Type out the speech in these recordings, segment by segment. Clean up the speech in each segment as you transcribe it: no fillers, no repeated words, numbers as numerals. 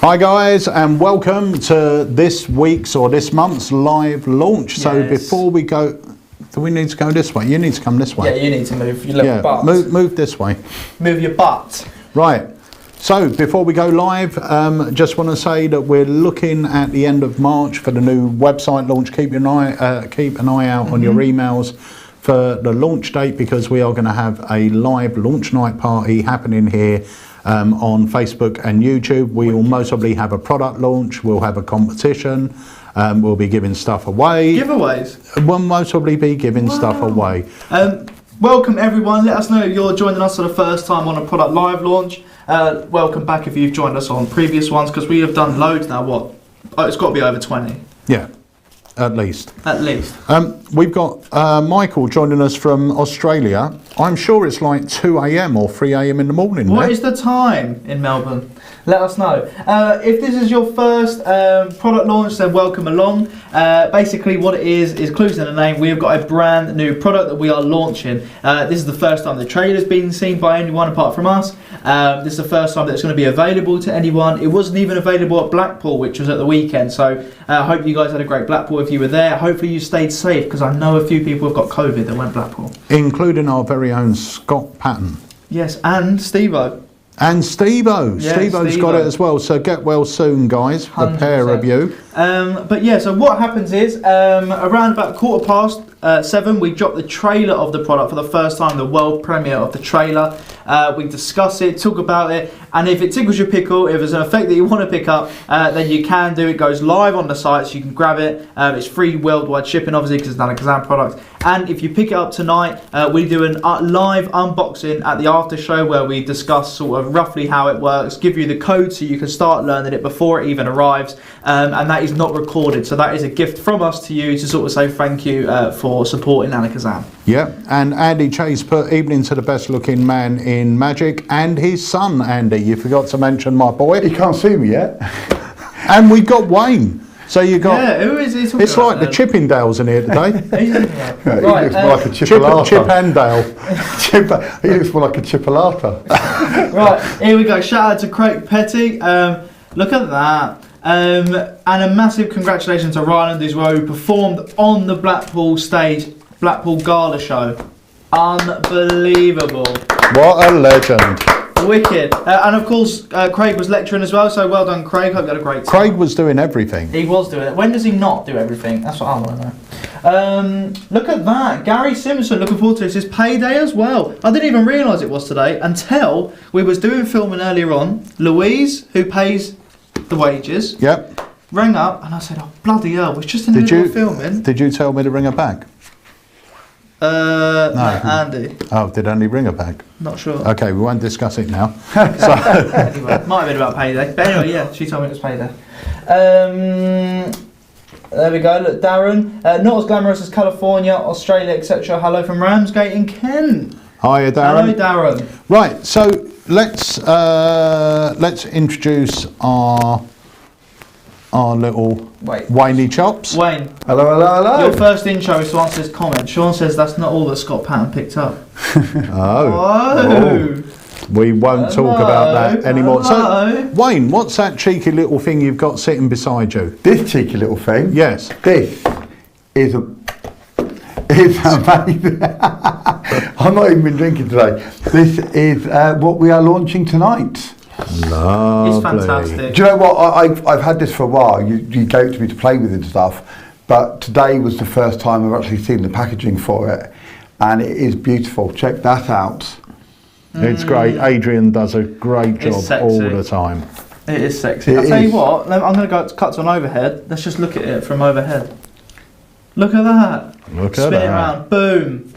Hi guys, and welcome to this week's or this month's live launch. Yes. So before we go, do we need to go this way? You need to come this way. Yeah, you need to move your little butt. Move this way. Move your butt. Right. So before we go live, just want to say that we're looking at the end of March for the new website launch. Keep an eye out on your emails for the launch date, because we are going to have a live launch night party happening here on Facebook and YouTube. We will most probably have a product launch. We'll have a competition. We'll be giving stuff away. Giveaways? We'll most probably be giving stuff away. Welcome everyone. Let us know if you're joining us for the first time on a product live launch. Welcome back if you've joined us on previous ones, because we have done loads now. What? Oh, it's got to be over 20. Yeah. At least. At least. We've got Michael joining us from Australia. I'm sure it's like 2 a.m. or 3 a.m. in the morning. What is the time in Melbourne? Let us know. If this is your first product launch, then welcome along. Basically what it is clues in the name. We have got a brand new product that we are launching. This is the first time the trailer's been seen by anyone apart from us. This is the first time that it's going to be available to anyone. It wasn't even available at Blackpool, which was at the weekend. So I hope you guys had a great Blackpool if you were there. Hopefully you stayed safe, because I know a few people have got COVID that went Blackpool. Including our very own Scott Patton. Yes, and Steve-O. And Steve-O. Yeah, Steve-O's got it as well, so get well soon, guys, 100%. The pair of you. But yeah, so what happens is, around about 7:15, we drop the trailer of the product for the first time, the world premiere of the trailer. We discuss it, talk about it, and if it tickles your pickle, if there's an effect that you want to pick up, then you can do. It goes live on the site, so you can grab it. It's free worldwide shipping, obviously, because it's an ALAKAZAM product. And if you pick it up tonight, we do a live unboxing at the after show, where we discuss sort of roughly how it works, give you the code so you can start learning it before it even arrives, and that is not recorded, so that is a gift from us to you to sort of say thank you for supporting ALAKAZAM. Yeah, and Andy Chase put evening to the best looking man in magic, and his son Andy. You forgot to mention my boy. He can't see me yet. And we've got Wayne. So you got. Yeah, who is he talking It's about like the Chippendales in here today. He looks more like a chipolata. Chippendale. He looks more like a chipolata. Right, here we go. Shout out to Craig Petty. Look at that. And a massive congratulations to Ryland as well, who performed on the Blackpool stage, Blackpool Gala show. Unbelievable. What a legend. Wicked. And of course, Craig was lecturing as well, so well done, Craig. Hope you had a great time. Craig was doing everything. He was doing it. When does he not do everything? That's what I want to know. Look at that. Gary Simpson, looking forward to this. It's payday as well. I didn't even realise it was today until we was doing filming earlier on. Louise, who pays the wages, rang up and I said, oh bloody hell, we're just in the middle of filming. Did you tell me to ring her back? No, Andy. Oh, did Andy ring her back? Not sure. Okay, we won't discuss it now. Anyway, might have been about payday. But anyway, yeah, she told me it was payday. There we go, look, Darren. Not as glamorous as California, Australia, etc. Hello from Ramsgate in Kent. Hiya, Darren. Hello, Darren. Right, so let's introduce our little Wayne chops. Wayne. Hello, hello, hello. Your first intro is to answer his comment. Sean says that's not all that Scott Patton picked up. Oh. We won't talk about that anymore. So, Wayne, what's that cheeky little thing you've got sitting beside you? This cheeky little thing? Yes. This is amazing. I've not even been drinking today. This is what we are launching tonight. Lovely. It's fantastic. Do you know what? I've had this for a while. You gave it to me to play with and stuff, but today was the first time I've actually seen the packaging for it, and it is beautiful. Check that out. It's great. Adrian does a great job all the time. It is sexy. I'll tell you what, I'm going to go cut to an overhead. Let's just look at it from overhead. Look at that. Spin it around. Boom.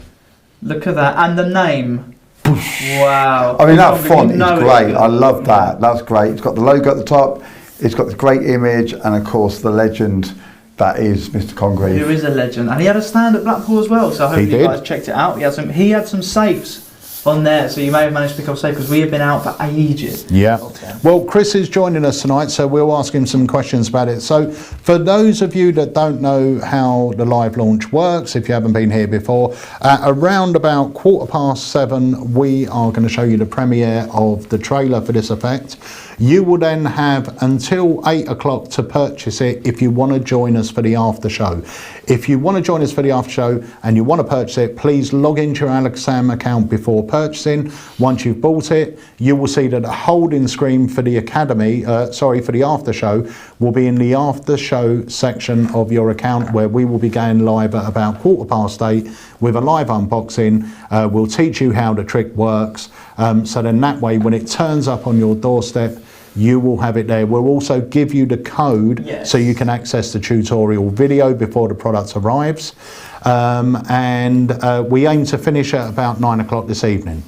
Look at that. And the name. Wow. I mean, that font is great. I love that. That's great. It's got the logo at the top. It's got the great image. And, of course, the legend that is Mr. Congreve. Who is a legend. And he had a stand at Blackpool as well. So hopefully you guys checked it out. He had some safes. on there, so you may have managed to pick up safe because we have been out for ages. Yeah. Well, Chris is joining us tonight, so we'll ask him some questions about it. So, for those of you that don't know how the live launch works, if you haven't been here before, around about 7:15, we are going to show you the premiere of the trailer for this effect. You will then have until 8 o'clock to purchase it if you want to join us for the after show. If you want to join us for the after show and you want to purchase it, please log into your AlakazamMagicUK account before purchasing. Once you've bought it, you will see that the holding screen for the Academy, for the after show, will be in the after show section of your account, where we will be going live at about 8:15 with a live unboxing. We'll teach you how the trick works. So then that way, when it turns up on your doorstep, you will have it there. We'll also give you the code so you can access the tutorial video before the product arrives. We aim to finish at about 9 o'clock this evening.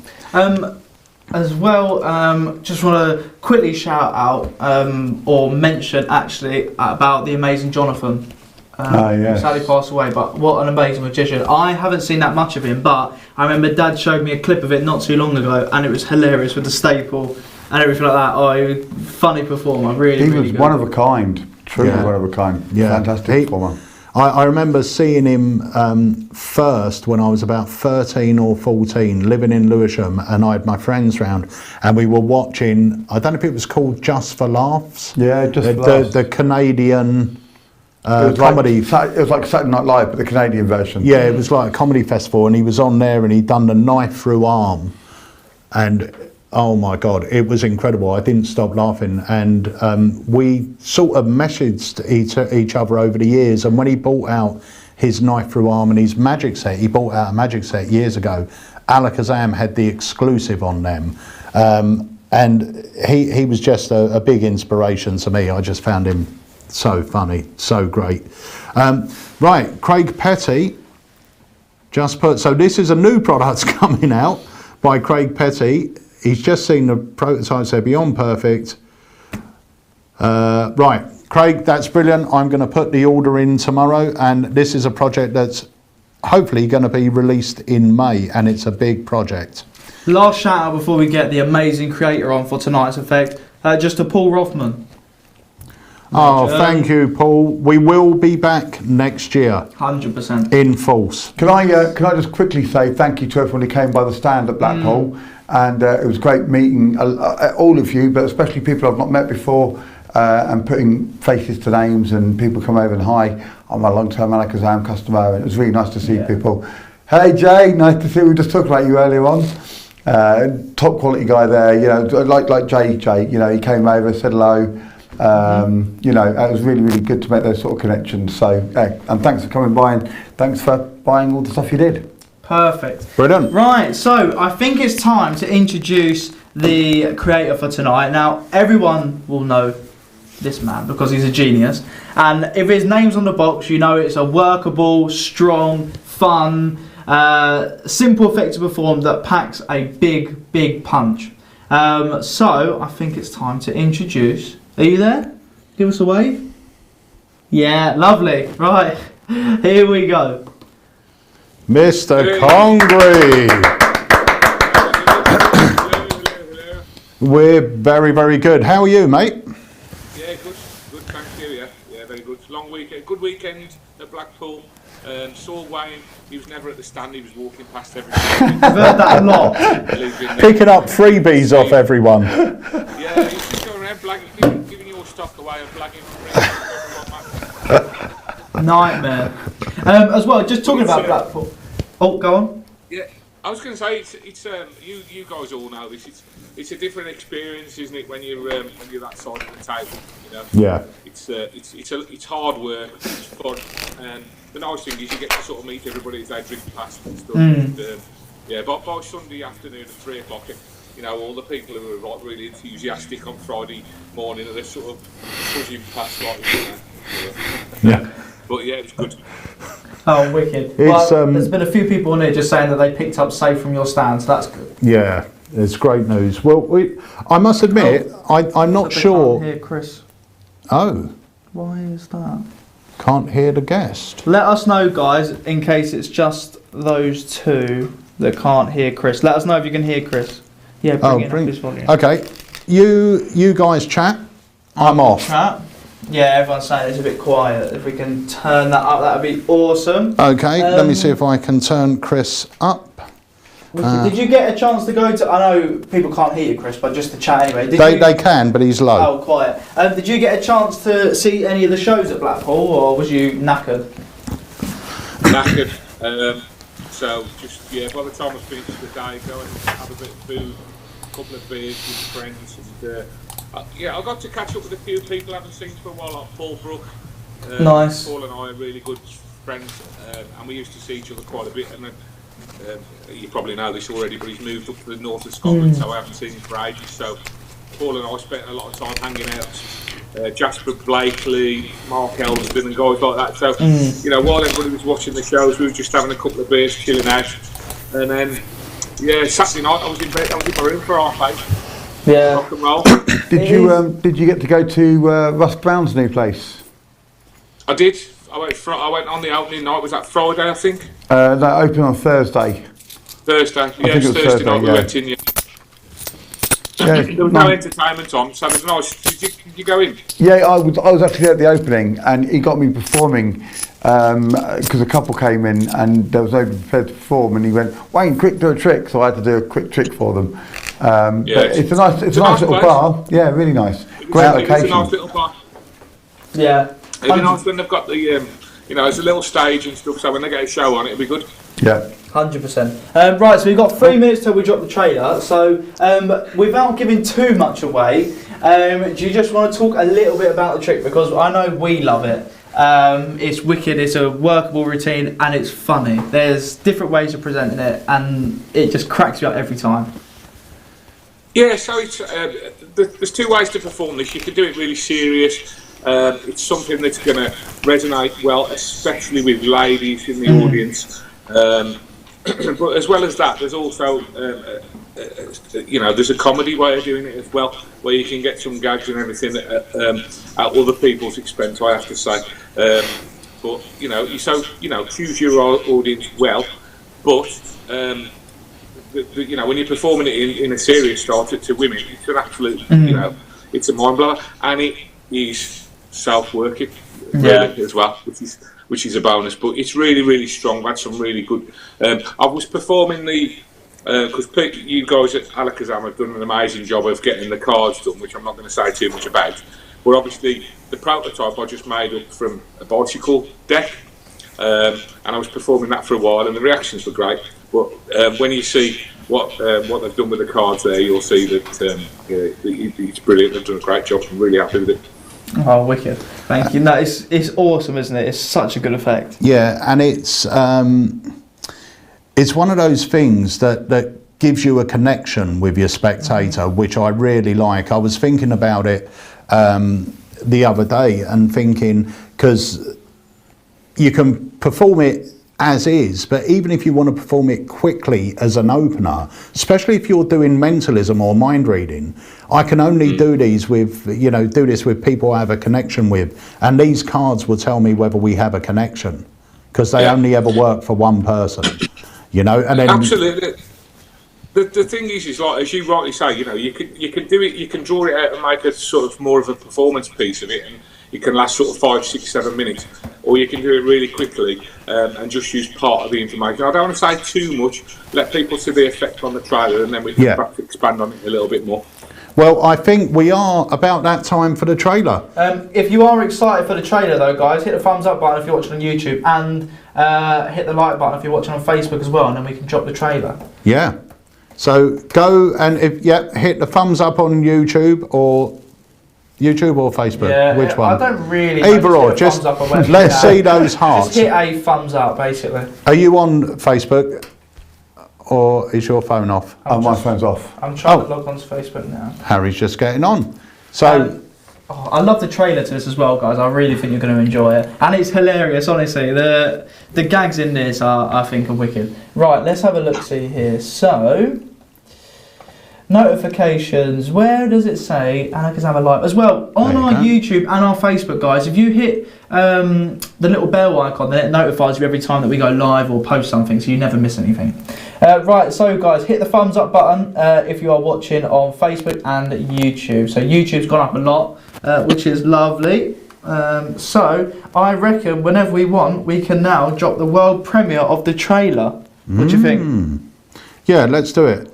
As well, just want to quickly shout out or mention actually about the amazing Jonathan. Who sadly passed away, but what an amazing magician. I haven't seen that much of him, but I remember Dad showed me a clip of it not too long ago, and it was hilarious with the staple and everything like that. Oh, he was a funny performer, really, He really was good. one of a kind, truly one of a kind. Yeah. Fantastic performer. I remember seeing him first when I was about 13 or 14, living in Lewisham, and I had my friends round, and we were watching, I don't know if it was called Just for Laughs. Yeah, Just for Laughs. The Canadian it was comedy. It was like Saturday Night Live, but the Canadian version. Yeah, it was like a comedy festival, and he was on there, and he'd done the knife through arm, and oh my God, it was incredible. I didn't stop laughing, and we sort of messaged each other over the years, and when he bought out his knife through arm and his magic set, he bought out a magic set years ago. AlakazamMagicUK had the exclusive on them, and he was just a big inspiration to me. I just found him so funny, so great. Right, Craig Petty just put, so this is a new product coming out by Craig Petty. He's just seen the prototypes, they're beyond perfect. Right, Craig, that's brilliant. I'm going to put the order in tomorrow, and this is a project that's hopefully going to be released in May, and it's a big project. Last shout out before we get the amazing creator on for tonight's effect, just to Paul Rothman. Oh, thank you, Paul. We will be back next year. 100%. In force. Can I just quickly say thank you to everyone who came by the stand at Blackpool, and it was great meeting all of you, but especially people I've not met before, and putting faces to names, and people come over and hi. I'm a long-term AlakazamMagicUK customer, and it was really nice to see people. Hey Jay, nice to see you. We just talked about you earlier on. Top quality guy there, you know, like Jay, you know, he came over, said hello. You know, it was really, really good to make those sort of connections. So, and thanks for coming by, and thanks for buying all the stuff you did. Perfect. Brilliant. Right, so I think it's time to introduce the creator for tonight. Now, everyone will know this man because he's a genius, and if his name's on the box, you know it's a workable, strong, fun, simple effect to perform that packs a big punch. So I think it's time to introduce. Are you there? Give us a wave. Yeah, lovely. Right, here we go. Mr. Congreve. We're very, very good. How are you, mate? Yeah, good, thank you, yeah, very good. Long weekend, good weekend at Blackpool. Saw Wayne, he was never at the stand, he was walking past everyone. I've heard that a lot. Picking up freebies off everyone. Yeah, he's just going around blagging, giving your stock away and blagging for everyone. Nightmare. As well, just talking about Blackpool. Oh, go on. Yeah, I was going to say it's you guys all know this. It's a different experience, isn't it, when you're that side of the table? You know. Yeah. It's hard work. It's fun, and the nice thing is you get to sort of meet everybody as they drink past and stuff. And, but by Sunday afternoon at 3 o'clock, you know, all the people who are like really enthusiastic on Friday morning are sort of pushing past like, you know. Yeah. But yeah, it's good. Oh, wicked. Well, there's been a few people on here just saying that they picked up safe from your stand, so that's good. Yeah, it's great news. Well, I must admit, I'm not sure. Can't hear Chris. Oh. Why is that? Can't hear the guest. Let us know, guys, in case it's just those two. that can't hear Chris. Let us know if you can hear Chris. Yeah, bring up his volume. Okay, you guys chat. I'm off. Chat. Yeah, everyone's saying it's a bit quiet. If we can turn that up, that would be awesome. Okay, let me see if I can turn Chris up. Did you get a chance to go to? I know people can't hear you, Chris, but just to chat anyway. They can, but he's low. Oh, quiet. Did you get a chance to see any of the shows at Blackpool, or was you knackered? Knackered. So just by the time I finished the day, go and have a bit of food, a couple of beers with friends, and I got to catch up with a few people I haven't seen for a while, like Paul Brook. Nice. Paul and I are really good friends, and we used to see each other quite a bit. And you probably know this already, but he's moved up to the north of Scotland, so I haven't seen him for ages. So Paul and I spent a lot of time hanging out. Jasper Blakely, Mark Elston, and guys like that. So while everybody was watching the shows, we were just having a couple of beers, chilling out. And then Saturday night I was in bed. I was in my room for half 8. Yeah. Rock and roll. Did you get to go to Russ Brown's new place? I did. I went on the opening night. Was that Friday? I think. That opened on Thursday. Thursday. Yeah, it's Thursday night. We went in. Yeah, there was no entertainment on, so it was nice. Did you go in? Yeah, I was actually at the opening, and he got me performing because a couple came in and there was nobody prepared to perform, and he went, "Wayne, quick, do a trick." So I had to do a quick trick for them. But it's a nice little place. bar. Yeah, really nice. Great location. It's a nice little bar. Yeah. It'd be nice when they've got the, there's a little stage and stuff, so when they get a show on, it'll be good. Yeah. 100%. Right, so we've got 3 minutes till we drop the trailer. So, without giving too much away, do you just want to talk a little bit about the trick? Because I know we love it. It's wicked, it's a workable routine, and it's funny. There's different ways of presenting it, and it just cracks you up every time. Yeah, so it's there's 2 ways to perform this. You can do it really serious. It's something that's going to resonate well, especially with ladies in the audience. But as well as that, there's also, there's a comedy way of doing it as well, where you can get some gags and everything at other people's expense, I have to say. But choose your audience well. But when you're performing it in a serious style to women, it's an absolute, it's a mind blower, and it is self-working really as well, which is a bonus. But it's really, really strong. We had some really good. I was performing because you guys at ALAKAZAM have done an amazing job of getting the cards done, which I'm not going to say too much about. But obviously, the prototype I just made up from a bicycle deck, and I was performing that for a while, and the reactions were great. But when you see what they've done with the cards there, you'll see that it's brilliant. They've done a great job. I'm really happy with it. Oh, wicked! Thank you. No, it's awesome, isn't it? It's such a good effect. Yeah, and it's one of those things that gives you a connection with your spectator, which I really like. I was thinking about it the other day and thinking, because you can perform it as is, but even if you want to perform it quickly as an opener, especially if you're doing mentalism or mind reading, I can only do these with, do this with people I have a connection with, and these cards will tell me whether we have a connection, because they only ever work for one person, and then absolutely. The thing is like, as you rightly say, you can do it, you can draw it out and make a sort of more of a performance piece of it, and it can last sort of 5, 6, 7 minutes, or you can do it really quickly and just use part of the information. I don't want to say too much, let people see the effect on the trailer, and then we can perhaps expand on it a little bit more. Well, I think we are about that time for the trailer. If you are excited for the trailer though, guys, hit the thumbs up button if you're watching on YouTube, and hit the like button if you're watching on Facebook as well, and then we can drop the trailer. Yeah. So go and hit the thumbs up on YouTube or Facebook. Yeah, which one? I don't really. Either or. Just let's see those hearts. Just hit a thumbs up, basically. Are you on Facebook, or is your phone off? My phone's off. I'm trying to log onto Facebook now. Harry's just getting on. So. I love the trailer to this as well, guys. I really think you're going to enjoy it, and it's hilarious. Honestly, the gags in this I think are wicked. Right, let's have a look. See here. So. Notifications, where does it say AlakazamMagicUK live as well on our YouTube and our Facebook, guys? If you hit the little bell icon, then it notifies you every time that we go live or post something, so you never miss anything. Right, so guys, hit the thumbs up button if you are watching on Facebook and YouTube. So YouTube's gone up a lot, which is lovely. So I reckon whenever we want, we can now drop the world premiere of the trailer. What do you think? Yeah, let's do it.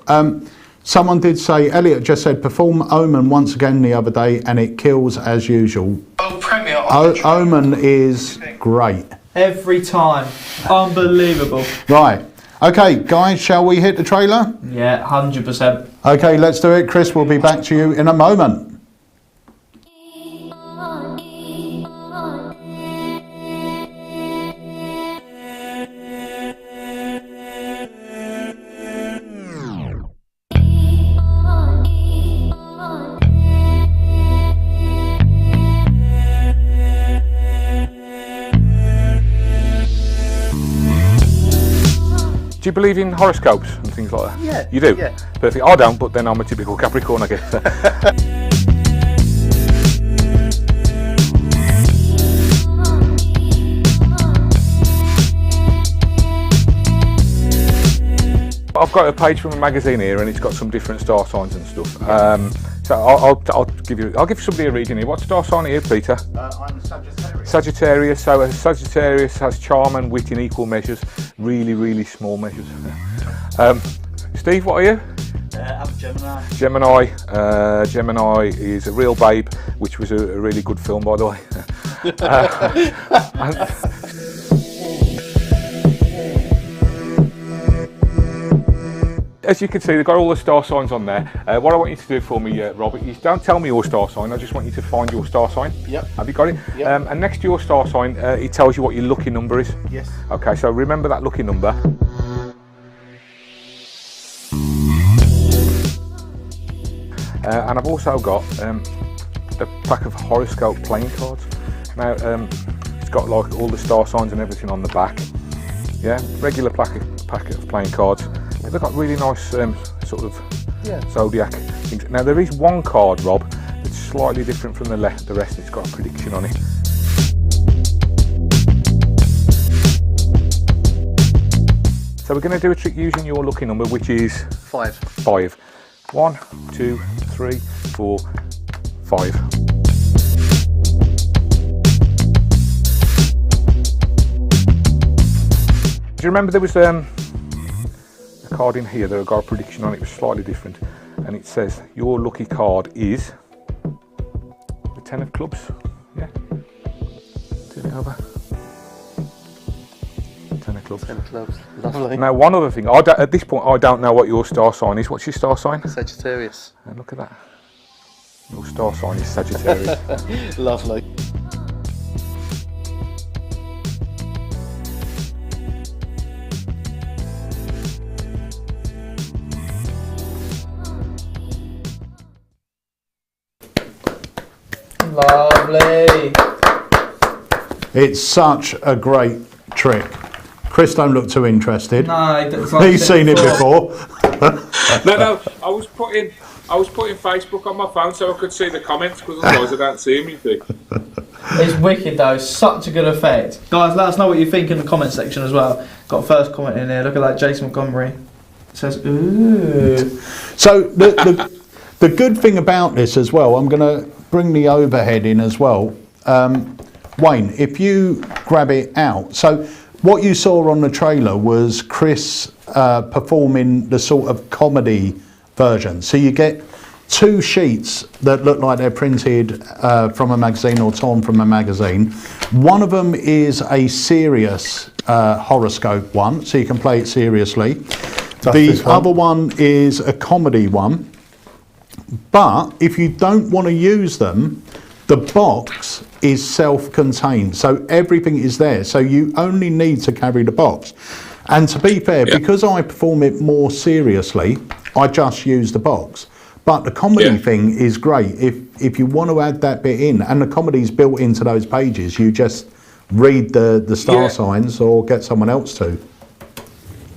Someone did say, Elliot just said, perform Omen once again the other day and it kills as usual. World premiere of the trailer. Omen is great. Every time. Unbelievable. Right. Okay, guys, shall we hit the trailer? Yeah, 100%. Okay, let's do it. Chris will be back to you in a moment. Do you believe in horoscopes and things like that? Yeah. You do? Yeah. Perfect. I don't, but then I'm a typical Capricorn, I guess. I've got a page from a magazine here, and it's got some different star signs and stuff. So I'll give somebody a reading here. What star sign are you, Peter? I'm a Sagittarius. Sagittarius. So a Sagittarius has charm and wit in equal measures. Really, really small measures. Steve, what are you? I'm Gemini. Gemini is a real babe, which was a really good film, by the way. As you can see, they've got all the star signs on there. What I want you to do for me, Robert, is don't tell me your star sign. I just want you to find your star sign. Yep. Have you got it? Yep. And next to your star sign, it tells you what your lucky number is. Yes. Okay, so remember that lucky number. And I've also got a pack of horoscope playing cards. Now, it's got like all the star signs and everything on the back. Yeah, regular packet of playing cards. They've got really nice sort of Zodiac things. Now, there is one card, Rob, that's slightly different from the rest. It's got a prediction on it. So we're going to do a trick using your lucky number, which is 5. 5. 1, 2, 3, 4, 5. Do you remember there was a card in here that got a prediction on it? It was slightly different, and it says your lucky card is the 10 of clubs. Yeah, turn it over. 10 of clubs. 10 of clubs, lovely. Now, one other thing, at this point I don't know what your star sign is. What's your star sign? Sagittarius. And look at that. Your star sign is Sagittarius. Lovely. Lovely. It's such a great trick. Chris don't look too interested. No, he's seen it before. No, I was putting Facebook on my phone so I could see the comments, because otherwise I don't see anything. It's wicked though, such a good effect. Guys, let us know what you think in the comment section as well. Got a first comment in here, look at that, Jason Montgomery. It says, ooh. So the good thing about this as well, I'm going to bring the overhead in as well. Wayne, if you grab it out. So what you saw on the trailer was Chris performing the sort of comedy version. So you get 2 sheets that look like they're printed from a magazine or torn from a magazine. One of them is a serious horoscope one, so you can play it seriously. The other one is a comedy one. But if you don't want to use them, the box is self-contained, so everything is there. So you only need to carry the box. And to be fair, because I perform it more seriously, I just use the box. But the comedy thing is great. If you want to add that bit in, and the comedy's built into those pages, you just read the star signs or get someone else to.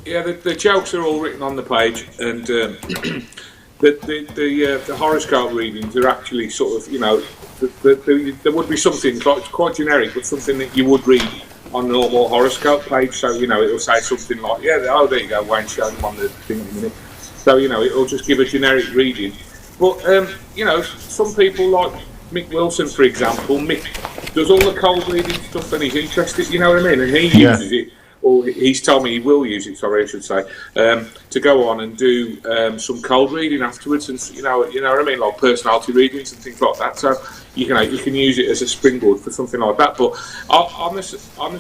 Yeah, the jokes are all written on the page, and the horoscope readings are actually sort of, you know, there would be something quite generic, but something that you would read on the normal horoscope page. So it'll say something like, "Yeah, oh, there you go, Wayne showing them on the thing in a minute." So it'll just give a generic reading. But some people like Mick Wilson, for example. Mick does all the cold reading stuff, and he's interested. You know what I mean? And he uses it. Or he's told me he will use it. Sorry, I should say, to go on and do some cold reading afterwards, and you know what I mean, like personality readings and things like that. So you can use it as a springboard for something like that. But I'm the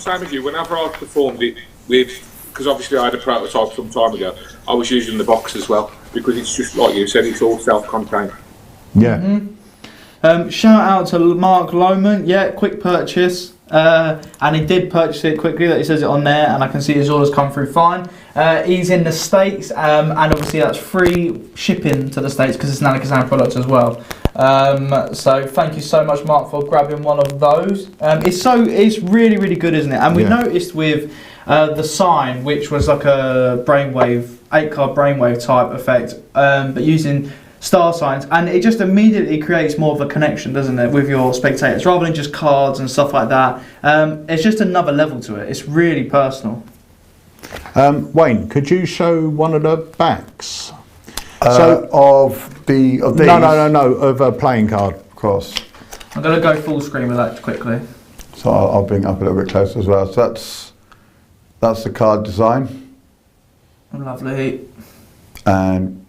same as you. Whenever I performed it because obviously I had a prototype some time ago, I was using the box as well, because it's just like you said, it's all self-contained. Yeah. Mm-hmm. Shout out to Mark Lohman. Yeah, quick purchase. And he did purchase it quickly, that he says it on there, and I can see his orders come through fine. He's in the States, and obviously that's free shipping to the States because it's an AlakazamM product as well. So thank you so much, Mark, for grabbing one of those. It's really, really good, isn't it? And we noticed with the sign, which was like a brainwave, 8-card brainwave type effect, but using star signs, and it just immediately creates more of a connection, doesn't it, with your spectators, rather than just cards and stuff like that. It's just another level to it. It's really personal. Wayne, could you show one of the backs? Of these? No, of a playing card. Of course. I'm going to go full screen with that quickly. So I'll bring it up a little bit closer as well. So that's the card design. Lovely. And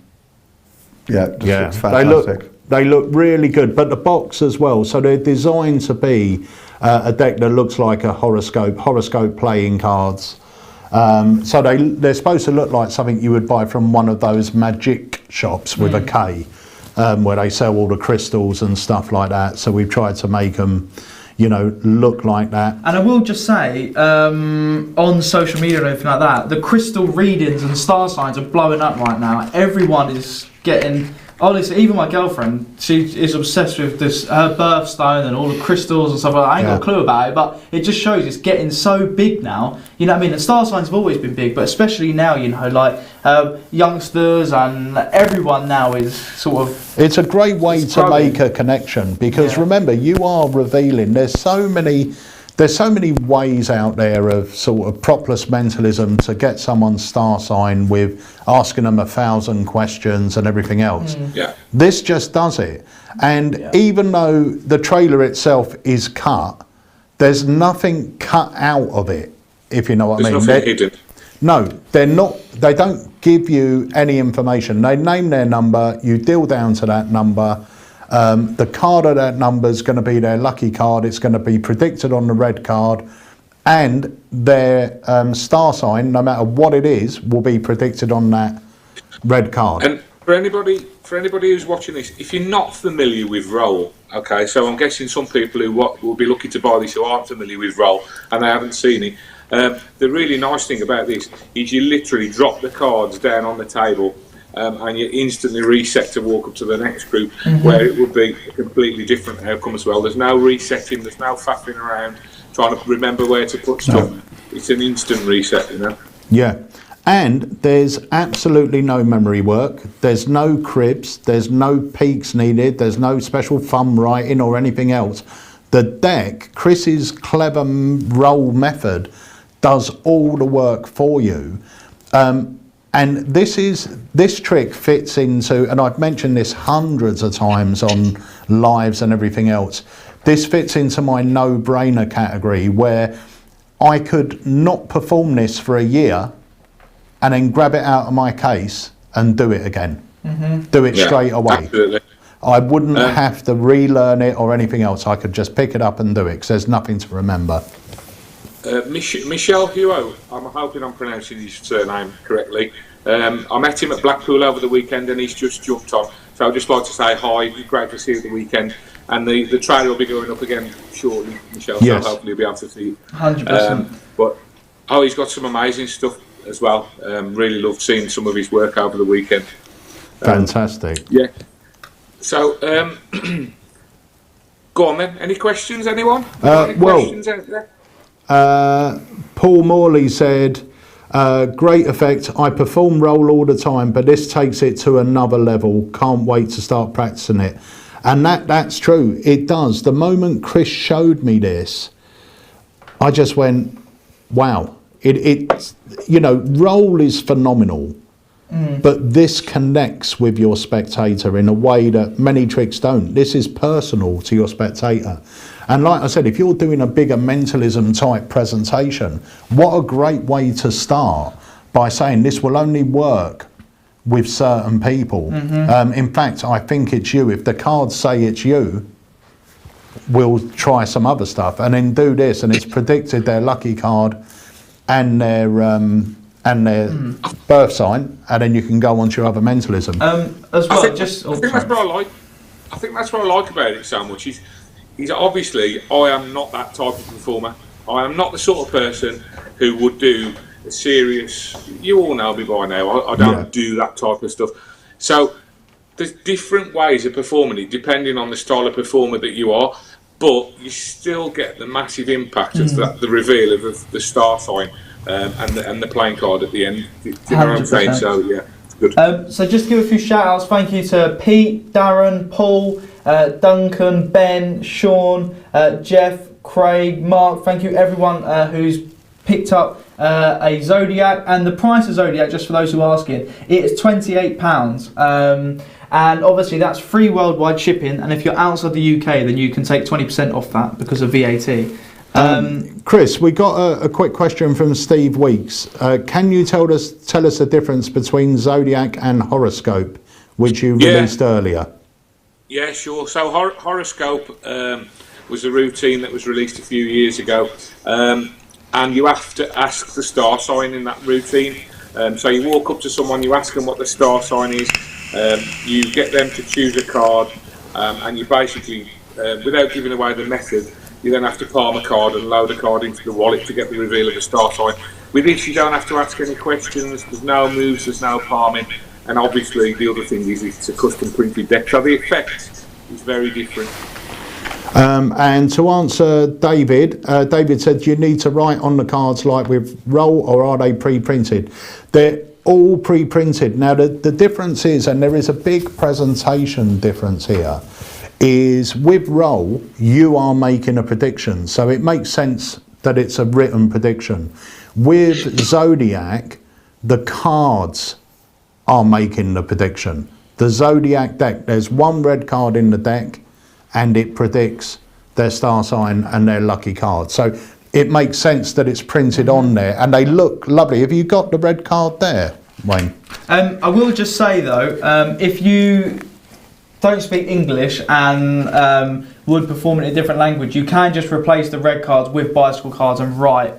looks fantastic. They look really good, but the box as well. So they're designed to be a deck that looks like a horoscope playing cards. So they're supposed to look like something you would buy from one of those magic shops with a K, where they sell all the crystals and stuff like that. So we've tried to make them, look like that. And I will just say, on social media and everything like that, the crystal readings and star signs are blowing up right now. Everyone is getting, honestly, even my girlfriend, she is obsessed with this, her birthstone and all the crystals and stuff like that. I ain't got a clue about it, but it just shows it's getting so big now. You know what I mean? The star signs have always been big, but especially now, like youngsters and everyone now is sort of... It's a great way to make a connection, because remember, you are revealing, there's so many ways out there of sort of propless mentalism to get someone's star sign with asking them 1,000 questions and everything else. This just does it. And even though the trailer itself is cut, there's nothing cut out of it, if you know what I mean. Nothing hidden. No, they're not. They don't give you any information. They name their number, you deal down to that number. The card of that number is going to be their lucky card. It's going to be predicted on the red card, and their star sign, no matter what it is, will be predicted on that red card. And for anybody who's watching this, if you're not familiar with Roll, okay, so I'm guessing some people who will be looking to buy this who aren't familiar with Roll and they haven't seen it. The really nice thing about this is you literally drop the cards down on the table. And you instantly reset to walk up to the next group, where it would be a completely different outcome as well. There's no resetting, there's no faffing around, trying to remember where to put stuff. It's an instant reset, Yeah, and there's absolutely no memory work, there's no cribs, there's no peaks needed, there's no special thumb writing or anything else. The deck, Chris's clever roll method, does all the work for you. And this trick fits into, and I've mentioned this hundreds of times on lives and everything else, this fits into my no-brainer category, where I could not perform this for a year and then grab it out of my case and do it again. Do it straight away. Absolutely. I wouldn't have to relearn it or anything else. I could just pick it up and do it, because there's nothing to remember. Michel Huot, I'm hoping I'm pronouncing his surname correctly. I met him at Blackpool over the weekend and he's just jumped on. So I'd just like to say hi, it's great to see you at the weekend. And the trailer will be going up again shortly, Michelle, so hopefully you'll be able to see it. 100%. But he's got some amazing stuff as well. Really loved seeing some of his work over the weekend. Fantastic. Yeah. So, go on then. Any questions, anyone? Questions out there? Paul Morley said, great effect. I perform roll all the time, but this takes it to another level. Can't wait to start practicing it. And that's true. It does. The moment Chris showed me this, I just went, wow. It's, you know, roll is phenomenal, but this connects with your spectator in a way that many tricks don't. This is personal to your spectator. And like I said, if you're doing a bigger mentalism type presentation, what a great way to start by saying this will only work with certain people. In fact, I think it's you. If the cards say it's you, we'll try some other stuff and then do this, and it's predicted their lucky card and their birth sign, and then you can go on to your other mentalism. As well, I think that's what I like. I think that's what I like about it so much. Is obviously I am not that type of performer. I am not the sort of person who would do a serious. You all know me by now. I don't do that type of stuff. So there's different ways of performing it depending on the style of performer that you are, but you still get the massive impact of the reveal of the star sign and the playing card at the end. Do you know what I'm saying? So yeah, it's good. So just to give a few shout outs, thank you to Pete, Darren, Paul, Duncan, Ben, Sean, Jeff, Craig, Mark. Thank you everyone who's picked up a Zodiac, and the price of Zodiac, just for those who are asking, it is £28, and obviously that's free worldwide shipping, and if you're outside the UK then you can take 20% off that because of VAT. Chris, we got a quick question from Steve Weeks. Can you tell us the difference between Zodiac and horoscope, which you released earlier? Yeah, sure. So horoscope was a routine that was released a few years ago, and you have to ask the star sign in that routine. So you walk up to someone, you ask them what the star sign is, you get them to choose a card, and you basically, without giving away the method, you then have to palm a card and load a card into the wallet to get the reveal of the star sign. With this, you don't have to ask any questions, there's no moves, there's no palming, and obviously the other thing is it's a custom printed deck, so the effect is very different. And to answer David, David said, do you need to write on the cards like with roll, or are they pre-printed? They're all pre-printed. Now the difference is, and there is a big presentation difference here, is with roll you are making a prediction, so it makes sense that it's a written prediction. With Zodiac, the cards are making the prediction. The Zodiac deck, there's one red card in the deck and it predicts their star sign and their lucky card. So it makes sense that it's printed on there, and they look lovely. Have you got the red card there, Wayne? I will just say though, if you don't speak English and would perform in a different language, you can just replace the red cards with bicycle cards and write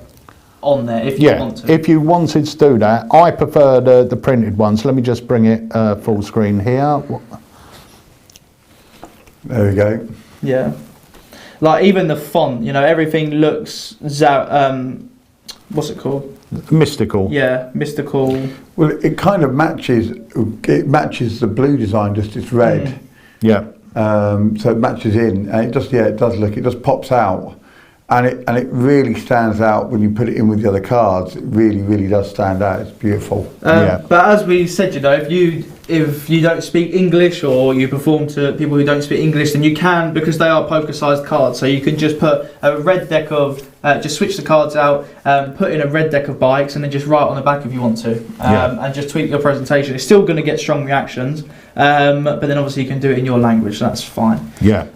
on there if you want to. If you wanted to do that. I prefer the printed ones. Let me just bring it full screen here. There we go. Yeah. Like even the font, you know, everything looks what's it called? Mystical. Yeah, mystical. Well, it kind of matches. It matches the blue design, just it's red. Yeah. So it matches in, and it just it does look. It just pops out, and it really stands out when you put it in with the other cards. It really does stand out. It's beautiful. But as we said, you know, if you don't speak English or you perform to people who don't speak English, then you can, because they are poker-sized cards. So you can just put a red deck of, just switch the cards out, put in a red deck of bikes, and then just write on the back if you want to, and just tweak your presentation. It's still going to get strong reactions, but then obviously you can do it in your language. So that's fine. Yeah.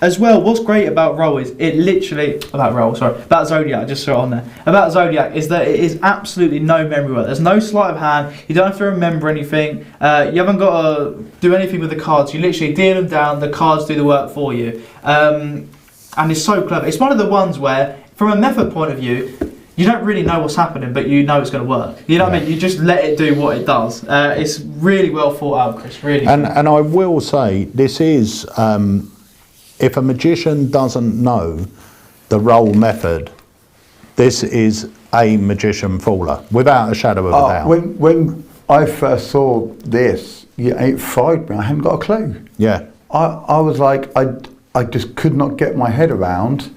As well, what's great about Roll is about Zodiac, just throw it on there. About Zodiac is that it is absolutely no memory work. There's no sleight of hand. You don't have to remember anything. You haven't got to do anything with the cards. You literally deal them down. The cards do the work for you. And it's so clever. It's one of the ones where, from a method point of view, you don't really know what's happening, but you know it's going to work. You know what I mean? You just let it do what it does. It's really well thought out, Chris. Really. And I will say, this is... if a magician doesn't know the roll method, this is a magician faller, without a shadow of a doubt. When I first saw this, it fried me. I hadn't got a clue. Yeah. I was like, I just could not get my head around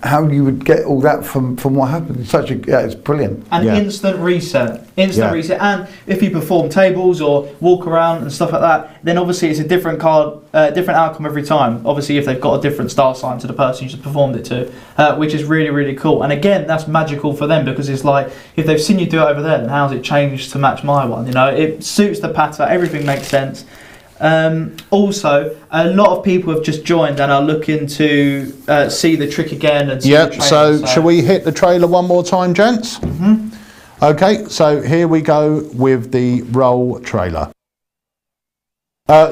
how you would get all that from what happened. It's such a it's brilliant. And instant reset, and if you perform tables or walk around and stuff like that, then obviously it's a different card, different outcome every time. Obviously, if they've got a different star sign to the person you just performed it to, which is really, really cool. And again, that's magical for them, because it's like, if they've seen you do it over there, then how's it changed to match my one? You know, it suits the pattern, everything makes sense. Also, a lot of people have just joined and are looking to see the trick again. And see the trailer, so shall we hit the trailer one more time, gents? Okay, so here we go with the roll trailer.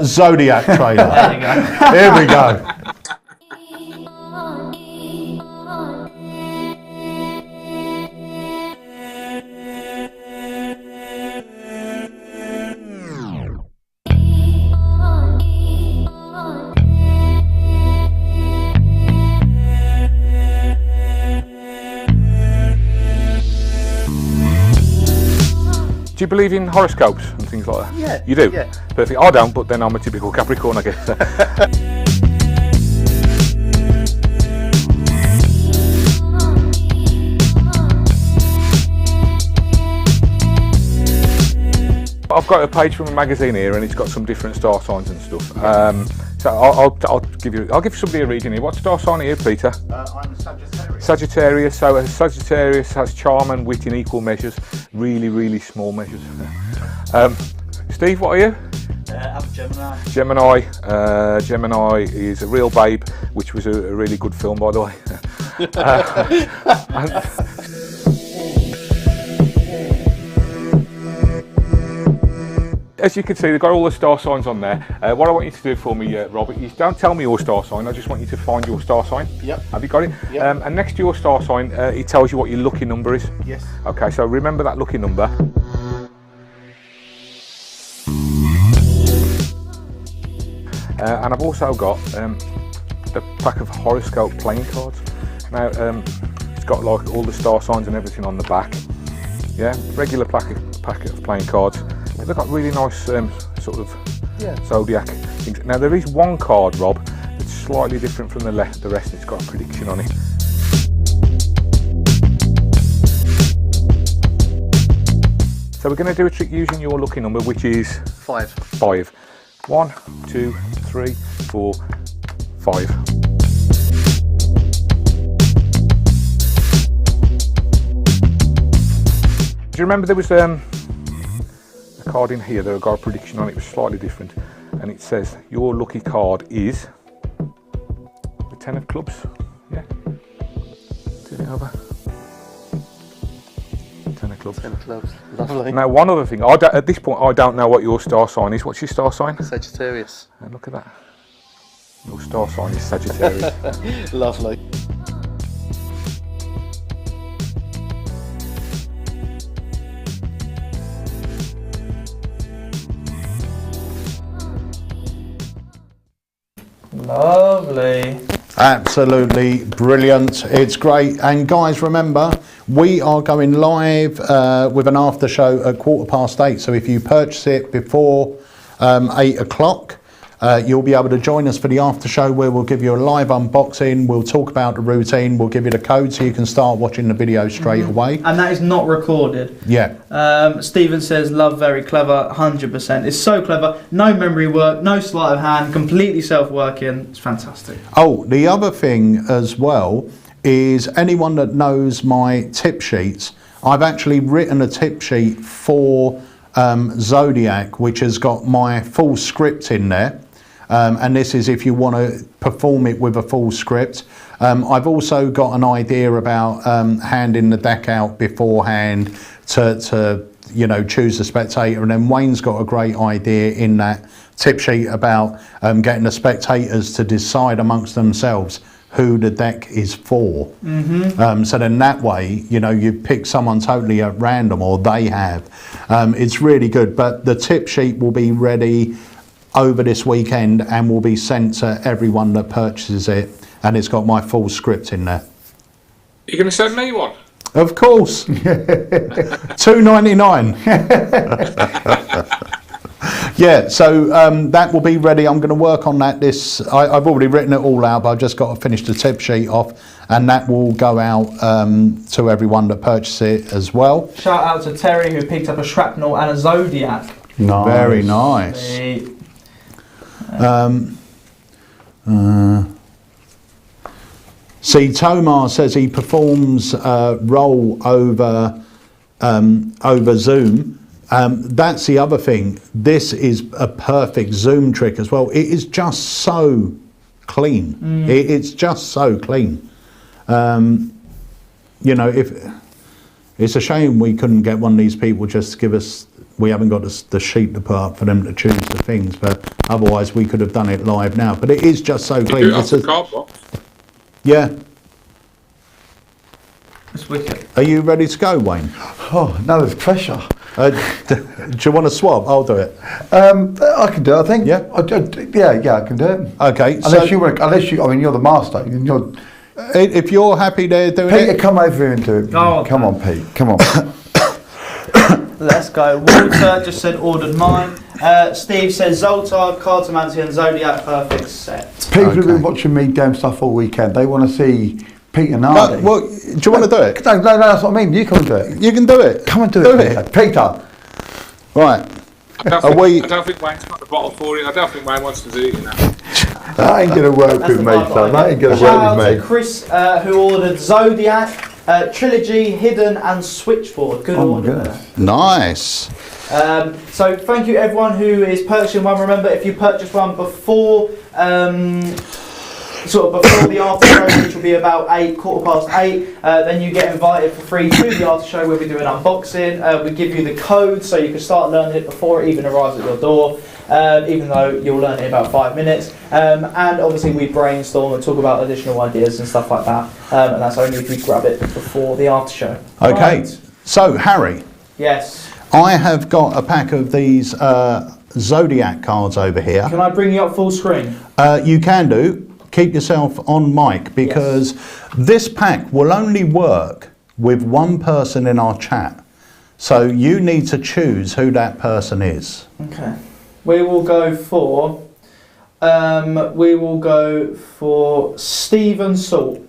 Zodiac trailer. There you go. Here we go. Do you believe in horoscopes and things like that? Yeah. You do? Yeah. Perfect. I don't, but then I'm a typical Capricorn, I guess. I've got a page from a magazine here, and it's got some different star signs and stuff. So I'll give somebody a reading here. What star sign are you, Peter? I'm Sagittarius. Sagittarius. So a Sagittarius has charm and wit in equal measures, really, really small measures. Steve, what are you? I'm Gemini. Gemini is a real babe, which was a really good film, by the way. As you can see, they've got all the star signs on there. What I want you to do for me, Robert, is don't tell me your star sign. I just want you to find your star sign. Yep. Have you got it? Yep. And next to your star sign, it tells you what your lucky number is. Yes. Okay, so remember that lucky number. And I've also got the pack of horoscope playing cards. Now, it's got like all the star signs and everything on the back. Yeah, regular packet of playing cards. They've got really nice sort of Zodiac things. Now, there is one card, Rob, that's slightly different from the rest. It's got a prediction on it. So we're going to do a trick using your lucky number, which is 5. 5. 1, 2, 3, 4, 5. Do you remember there was a card in here that got a prediction on it? It was slightly different, and it says your lucky card is the 10 of clubs. Yeah, turn it over. 10 of clubs. 10 clubs. Lovely. Now, one other thing, at this point I don't know what your star sign is. What's your star sign? Sagittarius. And look at that. Your star sign is Sagittarius. Lovely. Lovely. Absolutely brilliant. It's great. And guys, remember, we are going live with an after show at 8:15. So if you purchase it before 8 o'clock, you'll be able to join us for the after show, where we'll give you a live unboxing. We'll talk about the routine. We'll give you the code so you can start watching the video straight away. And that is not recorded. Yeah. Stephen says, love, very clever, 100%. It's so clever. No memory work, no sleight of hand, completely self-working. It's fantastic. Oh, the other thing as well is, anyone that knows my tip sheets, I've actually written a tip sheet for Zodiac, which has got my full script in there. And this is if you want to perform it with a full script. I've also got an idea about handing the deck out beforehand to choose the spectator, and then Wayne's got a great idea in that tip sheet about getting the spectators to decide amongst themselves who the deck is for. So then that way, you pick someone totally at random, or they have. It's really good, but the tip sheet will be ready over this weekend and will be sent to everyone that purchases it, and it's got my full script in there. You're going to send me one? Of course. $2.99. Yeah, so that will be ready. I'm going to work on that. I've already written it all out, but I've just got to finish the tip sheet off, and that will go out to everyone that purchases it as well. Shout out to Terry who picked up a shrapnel and a Zodiac. Nice. Very nice. See, Tomar says he performs roll over Zoom. That's the other thing. This is a perfect Zoom trick as well. It is just so clean. It's just so clean. You know, it's a shame we couldn't get one of these people just to give us. We haven't got the sheet to put up for them to choose the things, but otherwise we could have done it live now. But it is just so clean. It's a card box. Yeah. It's wicked. Are you ready to go, Wayne? Oh, no, there's pressure. Do you want to swap? I'll do it. I can do it, I think. Yeah? I can do it. Okay. Unless you, I mean, you're the master. If you're happy there doing Peter, it. come over here and do it. Oh, come on, Pete. Come on. Let's go. Walter just said ordered mine. Steve says Zoltar, Cartomancy and Zodiac perfect set. People have been watching me doing stuff all weekend. They want to see Pete and Nardi. Well, do you want to do it? No, that's what I mean. You come and do it. You can do it. Come and do it, Peter. Right. I don't think Wayne's got the bottle for it. I don't think Wayne wants to do it, you know. That ain't going to work with me, son. That ain't going to Shout work with out me. to Chris who ordered Zodiac, Trilogy, Hidden and Switchboard. Good order. Goodness. Nice. So thank you everyone who is purchasing one. Remember, if you purchase one before before the after show, which will be about 8:15, then you get invited for free to the after show. We'll be doing unboxing. We give you the code so you can start learning it before it even arrives at your door, even though you'll learn it in about 5 minutes. And obviously we brainstorm and talk about additional ideas and stuff like that, and that's only if you grab it before the after show. Okay. Right. So, Harry. Yes. I have got a pack of these Zodiac cards over here. Can I bring you up full screen? You can do. Keep yourself on mic, because this pack will only work with one person in our chat. So you need to choose who that person is. Okay. We will go for Stephen Salt.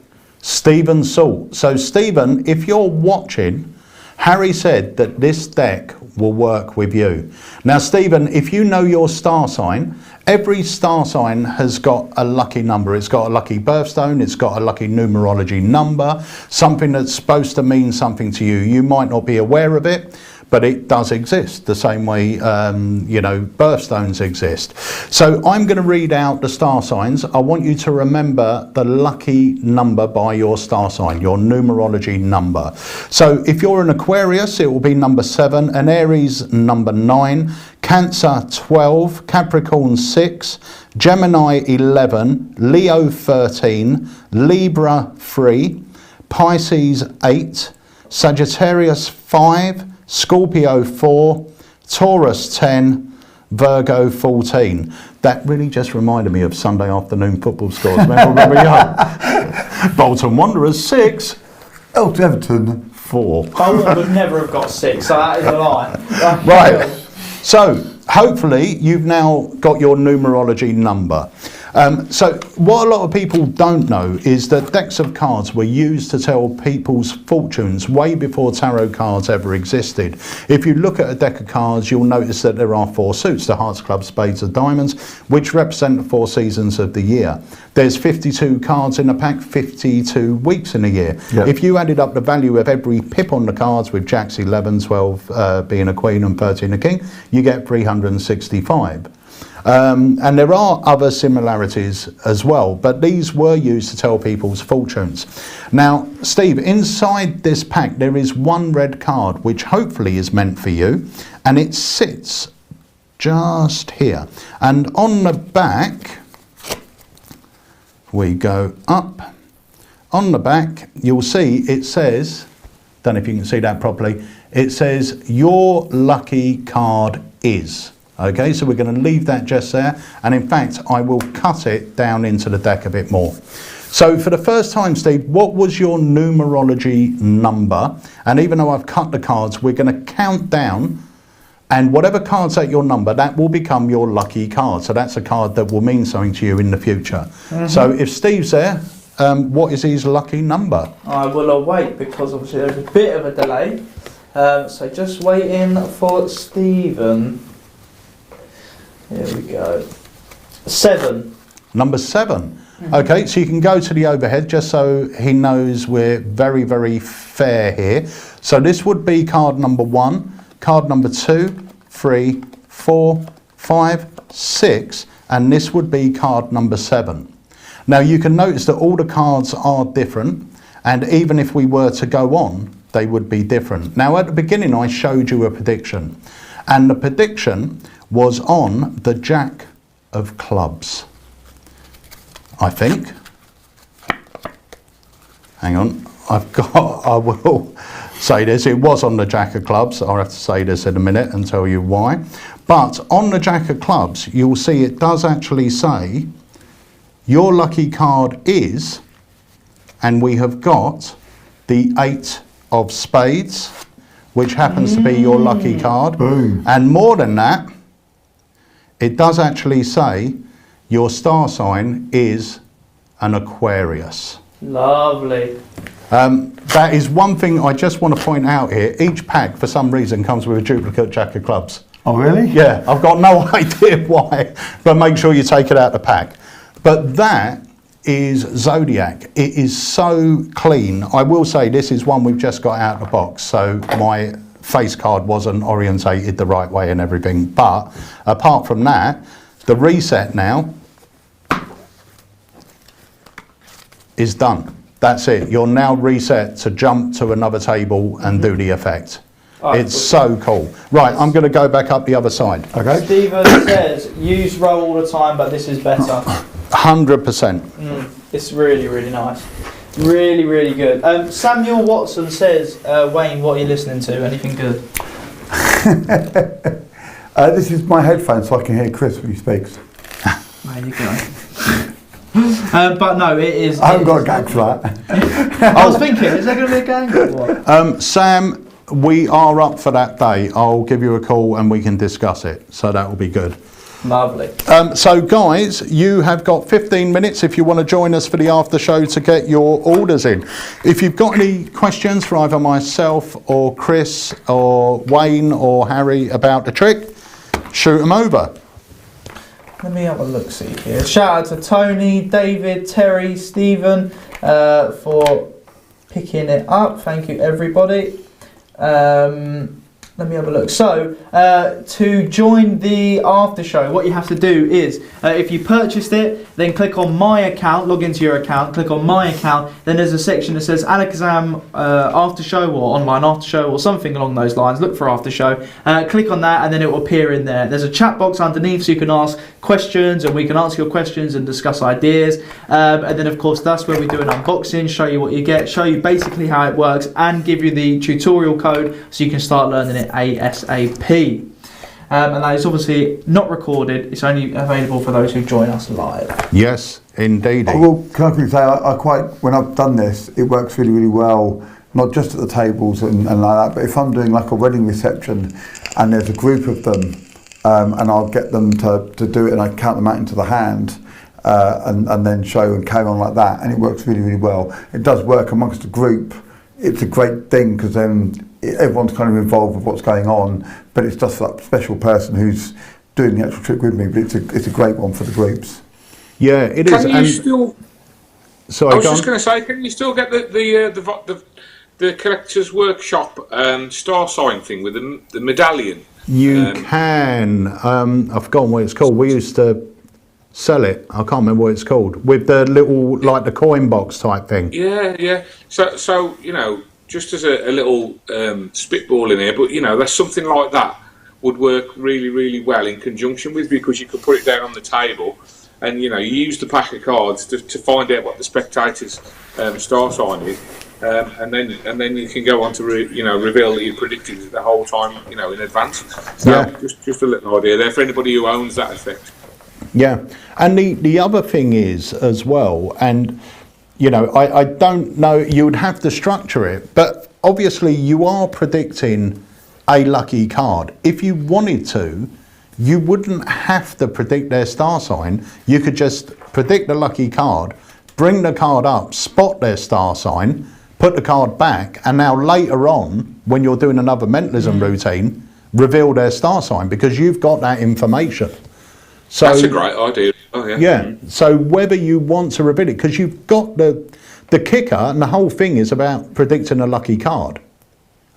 Stephen Salt. So Stephen, if you're watching, Harry said that this deck will work with you. Now Stephen, if you know your star sign, every star sign has got a lucky number. It's got a lucky birthstone, it's got a lucky numerology number, something that's supposed to mean something to you. You might not be aware of it, but it does exist the same way, birthstones exist. So I'm going to read out the star signs. I want you to remember the lucky number by your star sign, your numerology number. So if you're an Aquarius, it will be number 7, an Aries number 9, Cancer 12, Capricorn 6, Gemini 11, Leo 13, Libra 3, Pisces 8, Sagittarius 5, Scorpio 4, Taurus 10, Virgo 14. That really just reminded me of Sunday afternoon football scores. Remember Bolton Wanderers 6, Everton 4. Bolton would never have got 6, so that is a lie. Right. So hopefully you've now got your numerology number. So what a lot of people don't know is that decks of cards were used to tell people's fortunes way before tarot cards ever existed. If you look at a deck of cards, you'll notice that there are 4 suits, the hearts, clubs, spades and diamonds, which represent the 4 seasons of the year. There's 52 cards in a pack, 52 weeks in a year. Yep. If you added up the value of every pip on the cards, with jacks 11, 12 being a queen and 13 a king, you get 365. And there are other similarities as well, but these were used to tell people's fortunes. Now, Steve, inside this pack there is one red card which hopefully is meant for you, and it sits just here. And on the back, we go up. On the back, you'll see it says, don't know if you can see that properly, it says your lucky card is. Okay, so we're going to leave that just there, and in fact I will cut it down into the deck a bit more. So for the first time, Steve, what was your numerology number? And even though I've cut the cards, we're going to count down And whatever card's at your number, that will become your lucky card. So that's a card that will mean something to you in the future. So if Steve's there, what is his lucky number? I will await because obviously there's a bit of a delay. So just waiting for Stephen. Here we go. 7. Number 7. Okay, so you can go to the overhead just so he knows we're very, very fair here. So this would be card number 1, card number 2, 3, 4, 5, 6, and this would be card number 7. Now you can notice that all the cards are different, and even if we were to go on, they would be different. Now at the beginning I showed you a prediction, and the prediction was on the Jack of Clubs, I think. Hang on, I will say this, it was on the Jack of Clubs. I'll have to say this in a minute and tell you why. But on the Jack of Clubs, you'll see it does actually say, your lucky card is, and we have got the 8 of Spades, which happens to be your lucky card. Boom. And more than that, it does actually say your star sign is an Aquarius. Lovely. That is one thing I just want to point out here. Each pack, for some reason, comes with a duplicate Jack of Clubs. Oh, really? Yeah, I've got no idea why, but make sure you take it out of the pack. But that is Zodiac. It is so clean. I will say this is one we've just got out of the box, so my face card wasn't orientated the right way and everything. But apart from that, the reset now is done. That's it. You're now reset to jump to another table and do the effect. It's so cool. Right, I'm going to go back up the other side. Okay. Stephen says, use roll all the time, but this is better. 100%. It's really, really nice. Really, really good. Samuel Watson says, Wayne, what are you listening to? Anything good? This is my headphones so I can hear Chris when he speaks. There you go. But no, it is. I haven't got a gag for that. I was thinking, is there going to be a gang or what? Sam, we are up for that day. I'll give you a call and we can discuss it. So that will be good. Lovely. So guys, you have got 15 minutes if you want to join us for the after show to get your orders in. If you've got any questions for either myself or Chris or Wayne or Harry about the trick, shoot them over. Let me have a look, see here. Shout out to Tony, David, Terry, Stephen for picking it up. Thank you, everybody. Let me have a look. So, to join the after show, what you have to do is, if you purchased it, then click on My Account, log into your account, click on My Account, then there's a section that says AlakazamMagicUK after show or online after show or something along those lines. Look for after show. Click on that and then it will appear in there. There's a chat box underneath so you can ask questions and we can answer your questions and discuss ideas. And then, of course, that's where we do an unboxing, show you what you get, show you basically how it works and give you the tutorial code so you can start learning it ASAP. And that is obviously not recorded, it's only available for those who join us live. Yes, indeed. Well, can I quickly say, I quite, when I've done this, it works really, really well, not just at the tables and like that, but if I'm doing like a wedding reception and there's a group of them and I'll get them to do it and I count them out into the hand and then show and carry on like that, and it works really, really well. It does work amongst a group. It's a great thing because then everyone's kind of involved with what's going on, but it's just that special person who's doing the actual trick with me. But it's a great one for the groups. Yeah, it is. Can you still? Sorry, I was just going to say, can you still get the collector's workshop star sign thing with the medallion? You can. I've forgotten what it's called. We used to sell it. I can't remember what it's called. With the little, like the coin box type thing. Yeah, yeah. So you know, just as a little spitball in here, but you know, there's something like that would work really, really well in conjunction with, because you could put it down on the table, and you know, you use the pack of cards to find out what the spectator's star sign is, and then you can go on to reveal that you predicted it the whole time, you know, in advance. So yeah. just a little idea there for anybody who owns that effect. Yeah, and the other thing is as well, and you know, I don't know, you would have to structure it, but obviously you are predicting a lucky card. If you wanted to, you wouldn't have to predict their star sign. You could just predict the lucky card, bring the card up, spot their star sign, put the card back, and now later on, when you're doing another mentalism routine, reveal their star sign, because you've got that information. So that's a great idea. Oh, yeah. Yeah. So whether you want to reveal it, because you've got the kicker, and the whole thing is about predicting a lucky card.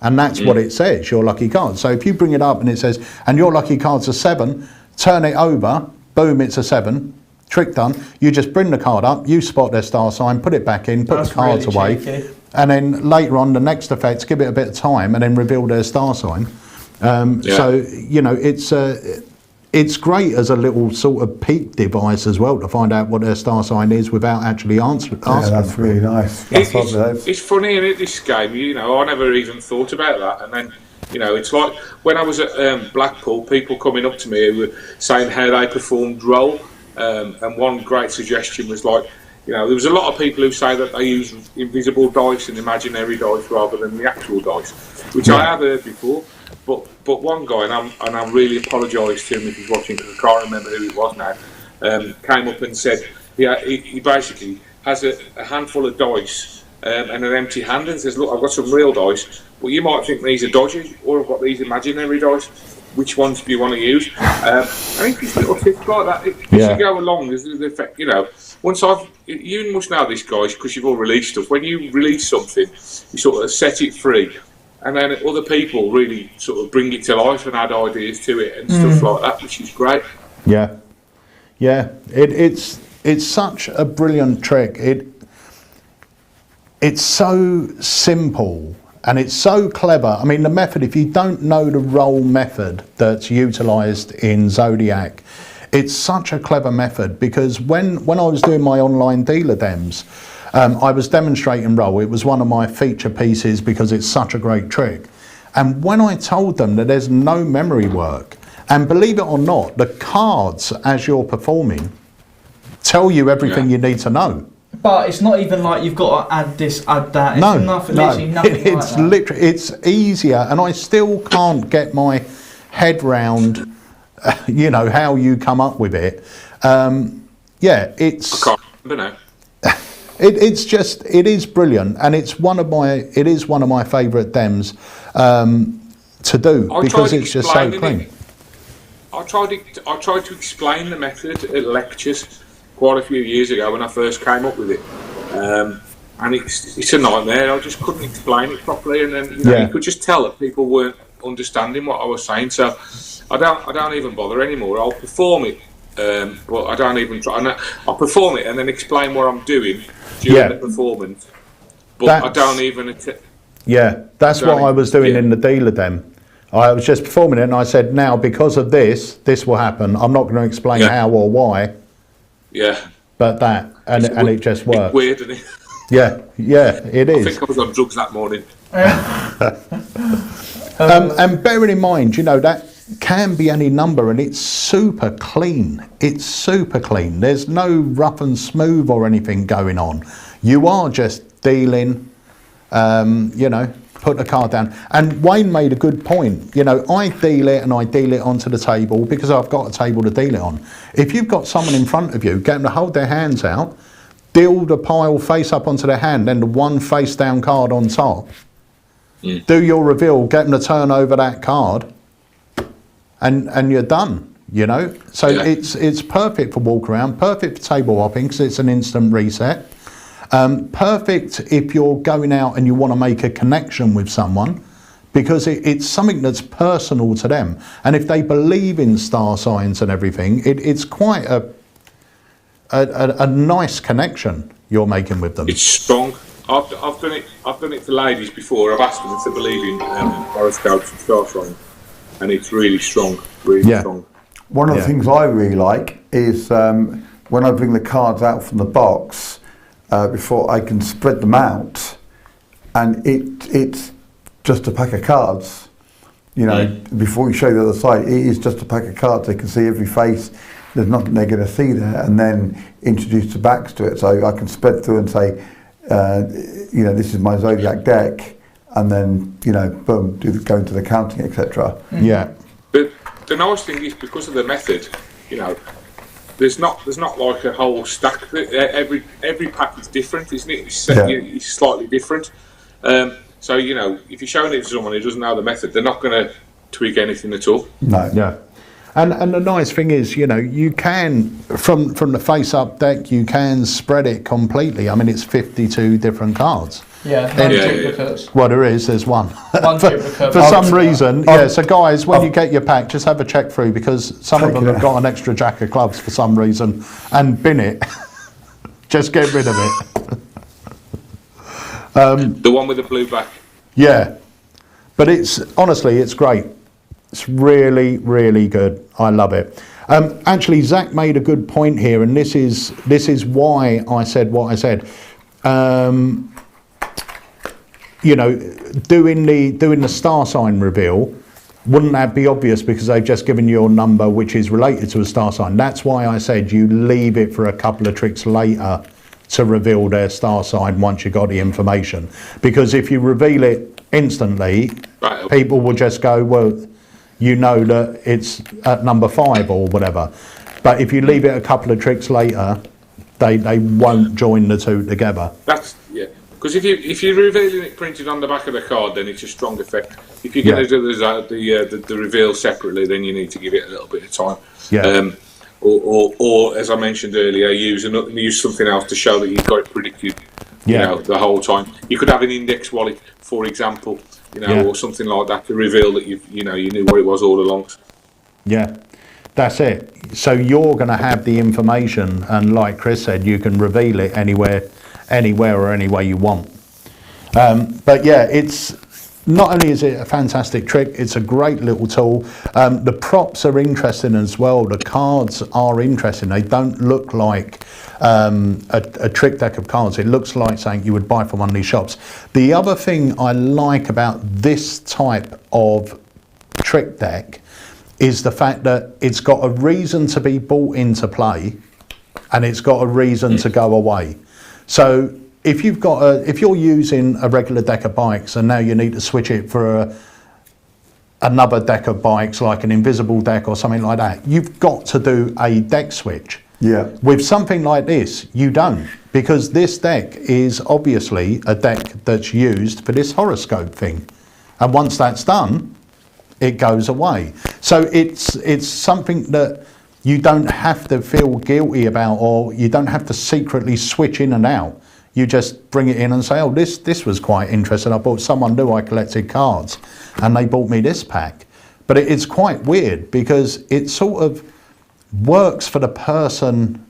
And that's what it says, your lucky card. So if you bring it up and it says, and your lucky card's a 7, turn it over, boom, it's a 7, trick done. You just bring the card up, you spot their star sign, put it back in, put the cards away. Cheeky. And then later on, the next effect, give it a bit of time and then reveal their star sign. So, you know, it's great as a little sort of peek device as well to find out what their star sign is without actually asking. Yeah, that's really nice. It's funny, isn't it, this game? You know, I never even thought about that. And then, you know, it's like when I was at Blackpool, people coming up to me who were saying how they performed role. And one great suggestion was like, you know, there was a lot of people who say that they use invisible dice and imaginary dice rather than the actual dice, which I have heard before. But one guy, and I really apologise to him if he's watching because I can't remember who it was now, came up and said he basically has a handful of dice and an empty hand and says, look, I've got some real dice, but you might think these are dodgy, or I've got these imaginary dice. Which ones do you want to use? I think these little tips like that, as you go along, there's the effect, you know. You must know this, guys, because you've all released stuff. When you release something, you sort of set it free, and then other people really sort of bring it to life and add ideas to it and stuff like that, which is great. Yeah, yeah. It's such a brilliant trick. It's so simple. And it's so clever. I mean, the method, if you don't know the roll method that's utilised in Zodiac, it's such a clever method, because when I was doing my online dealer dems, I was demonstrating roll. It was one of my feature pieces because it's such a great trick. And when I told them that there's no memory work, and believe it or not, the cards as you're performing tell you everything you need to know. But it's not even like you've got to add this, add that. It's literally nothing it's like that. Literally, it's easier, and I still can't get my head round, you know, how you come up with it. It's. I can't remember now. It is brilliant, and it is one of my favourite dems to do because it's just so clean. I tried to explain the method at lectures quite a few years ago when I first came up with it, and it's a nightmare. I just couldn't explain it properly, and then you could just tell that people weren't understanding what I was saying. So I don't even bother anymore. I'll perform it, but I don't even try. I'll perform it and then explain what I'm doing during the performance, but I don't even. That's what I was doing in the dealer dem. I was just performing it, and I said, now because of this will happen. I'm not going to explain how or why. Yeah. But that, and it just worked. It's weird, isn't it? Yeah, it is. I think I was on drugs that morning. And bearing in mind, you know, that can be any number, and it's super clean. It's super clean. There's no rough and smooth or anything going on. You are just dealing, you know, put the card down. And Wayne made a good point. You know, I deal it and I deal it onto the table because I've got a table to deal it on. If you've got someone in front of you, get them to hold their hands out, deal the pile face up onto their hand, then the one face down card on top. Do your reveal, get them to turn over that card, and you're done, you know. So it's perfect for walk around, perfect for table hopping because it's an instant reset. Perfect if you're going out and you want to make a connection with someone, because it's something that's personal to them. And if they believe in star signs and everything, it's quite a nice connection you're making with them. It's strong. I've done it for ladies before. I've asked them if they believe in horoscopes and star signs, and it's really strong, really strong. One of the things I really like is when I bring the cards out from the box, before I can spread them out, and it's just a pack of cards. You know, before you show the other side, it is just a pack of cards. They can see every face. There's nothing they're going to see there, and then introduce the backs to it. So I can spread through and say, you know, this is my Zodiac deck, and then boom, go into the counting, etc. Yeah. But the nice thing is, because of the method, there's not like a whole stack. Every pack is different, isn't it? It's slightly different. So if you're showing it to someone who doesn't know the method, they're not going to twig anything at all. No. Yeah. And the nice thing is, you can, from the face-up deck, you can spread it completely. I mean, it's 52 different cards. Yeah, no duplicates. Well, there's one. One duplicate. For some reason, so guys, when you get your pack, just have a check through, because some of them have got an extra jack of clubs for some reason, and bin it. Just get rid of it. The one with the blue back. Yeah. But honestly, it's great. It's really, really good. I love it. Actually, Zach made a good point here, and this is why I said what I said. Doing the star sign reveal, wouldn't that be obvious, because they've just given you a number which is related to a star sign? That's why I said you leave it for a couple of tricks later to reveal their star sign once you got the information. Because if you reveal it instantly, people will just go, well, that it's at number 5 or whatever. But if you leave it a couple of tricks later, they won't join the two together. Because if you're revealing it printed on the back of the card, then it's a strong effect. If you're going to do the reveal separately, then you need to give it a little bit of time. Yeah. Or as I mentioned earlier, use something else to show that you've got it predicted. The whole time. You could have an index wallet, for example, or something like that, to reveal that you knew what it was all along. Yeah, that's it. So you're going to have the information, and like Chris said, you can reveal it anywhere or any way you want. But yeah, it's not only is it a fantastic trick, it's a great little tool. The props are interesting as well. The cards are interesting. They don't look like a trick deck of cards. It looks like something you would buy from one of these shops. The other thing I like about this type of trick deck is the fact that it's got a reason to be brought into play, and it's got a reason to go away. So if you're using a regular deck of bikes and now you need to switch it for another deck of bikes, like an invisible deck or something like that, you've got to do a deck switch. Yeah. With something like this, you don't, because this deck is obviously a deck that's used for this horoscope thing, and once that's done, it goes away. So it's something that you don't have to feel guilty about, or you don't have to secretly switch in and out. You just bring it in and say, oh, this was quite interesting. I bought, someone knew I collected cards and they bought me this pack. But it's quite weird, because it sort of works for the person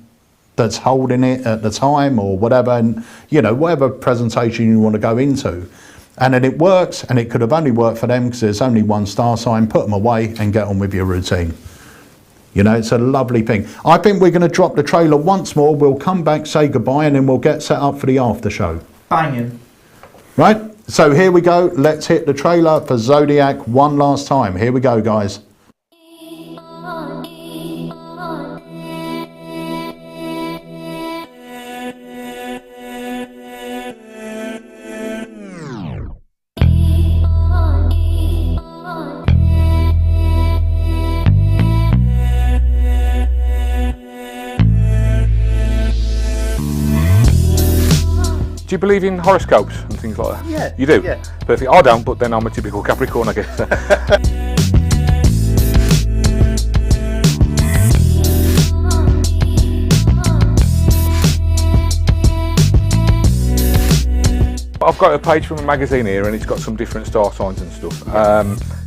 that's holding it at the time or whatever, and whatever presentation you want to go into. And then it works, and it could have only worked for them because there's only one star sign. Put them away and get on with your routine. It's a lovely thing. I think we're going to drop the trailer once more. We'll come back, say goodbye, and then we'll get set up for the after show. Banging. Right? So here we go. Let's hit the trailer for Zodiac one last time. Here we go, guys. Do you believe in horoscopes and things like that? Yeah. You do? Yeah. Perfect. I don't, but then I'm a typical Capricorn, I guess. I've got a page from a magazine here, and it's got some different star signs and stuff.